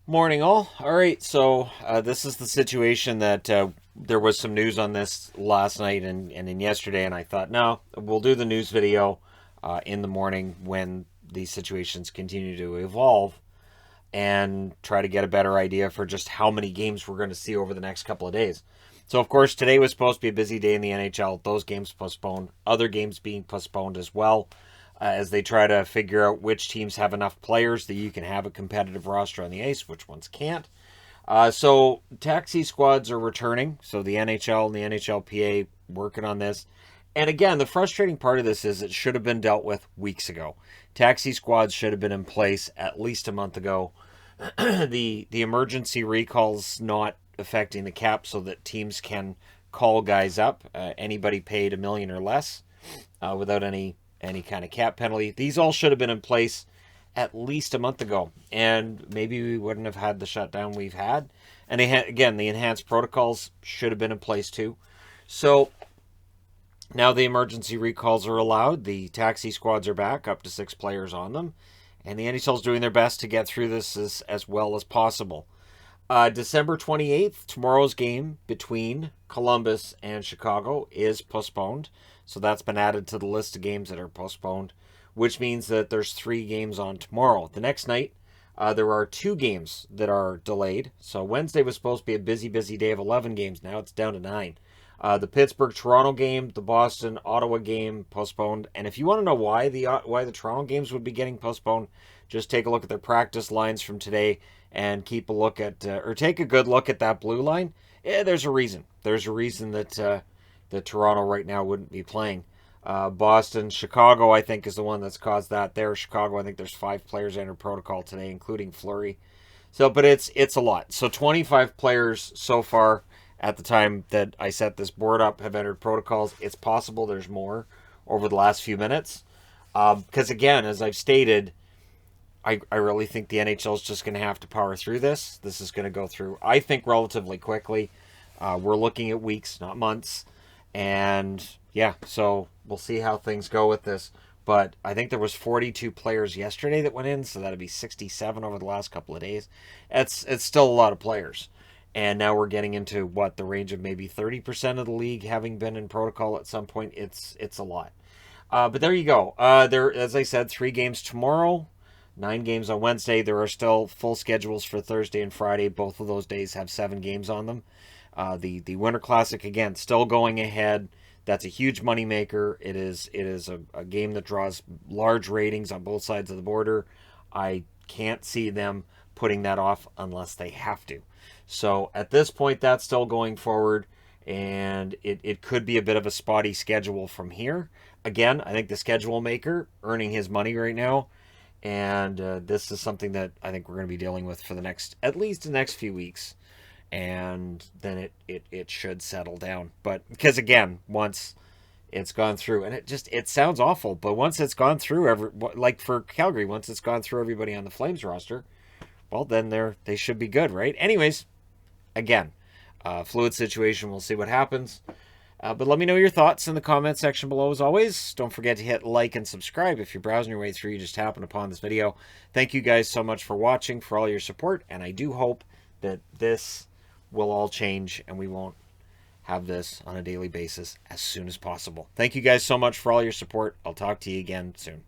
Morning, all. All right, so this is the situation that there was some news on this last night and in yesterday, and I thought, no, we'll do the news video in the morning when these situations continue to evolve and try to get a better idea for just how many games we're going to see over the next couple of days. So, of course, today was supposed to be a busy day in the NHL. Those games postponed, other games being postponed as well, as they try to figure out which teams have enough players that you can have a competitive roster on the ice, which ones can't. So taxi squads are returning. So the NHL and the NHLPA working on this. And again, the frustrating part of this is it should have been dealt with weeks ago. Taxi squads should have been in place at least a month ago. The emergency recalls not affecting the cap, so that teams can call guys up. Anybody paid $1 million or less without any kind of cap penalty. These all should have been in place at least a month ago, and maybe we wouldn't have had the shutdown we've had. And again, the enhanced protocols should have been in place too. So now the emergency recalls are allowed. The taxi squads are back, up to 6 players on them, and the NHL is doing their best to get through this as well as possible. December 28th, tomorrow's game between Columbus and Chicago is postponed. So that's been added to the list of games that are postponed, which means that there's 3 games on tomorrow. The next night, there are 2 games that are delayed. So Wednesday was supposed to be a busy day of 11 games. Now it's down to 9. The Pittsburgh-Toronto game, the Boston-Ottawa game postponed. And if you want to know why the Toronto games would be getting postponed, just take a look at their practice lines from today and keep a look at, or take a good look at that blue line. Yeah, there's a reason. There's a reason that Toronto right now wouldn't be playing. Boston, Chicago, I think, is the one that's caused that there. Chicago, I think there's 5 players under protocol today, including Fleury. So, but it's a lot. So 25 players so far at the time that I set this board up have entered protocols. It's possible there's more over the last few minutes. Because again, as I've stated, I really think the NHL is just going to have to power through this. This is going to go through, I think, relatively quickly. We're looking at weeks, not months. And yeah, so we'll see how things go with this. But I think there was 42 players yesterday that went in, so that'd be 67 over the last couple of days. It's still a lot of players. And now we're getting into the range of maybe 30% of the league having been in protocol at some point. It's a lot. But there you go. There, as I said, 3 games tomorrow, 9 games on Wednesday. There are still full schedules for Thursday and Friday. Both of those days have 7 games on them. The Winter Classic, again, still going ahead. That's a huge moneymaker. It is a game that draws large ratings on both sides of the border. I can't see them putting that off unless they have to. So at this point, that's still going forward, and it could be a bit of a spotty schedule from here. Again, I think the schedule maker earning his money right now, and this is something that I think we're going to be dealing with for at least the next few weeks. And then it should settle down. But because again, once it's gone through, and it sounds awful, but once it's gone through like for Calgary, once it's gone through everybody on the Flames roster, well, then they should be good, right? Anyways, again, fluid situation. We'll see what happens. But let me know your thoughts in the comment section below. As always, don't forget to hit like and subscribe if you're browsing your way through. You just happen upon this video. Thank you guys so much for watching, for all your support, and I do hope that this will all change and we won't have this on a daily basis as soon as possible. Thank you guys so much for all your support. I'll talk to you again soon.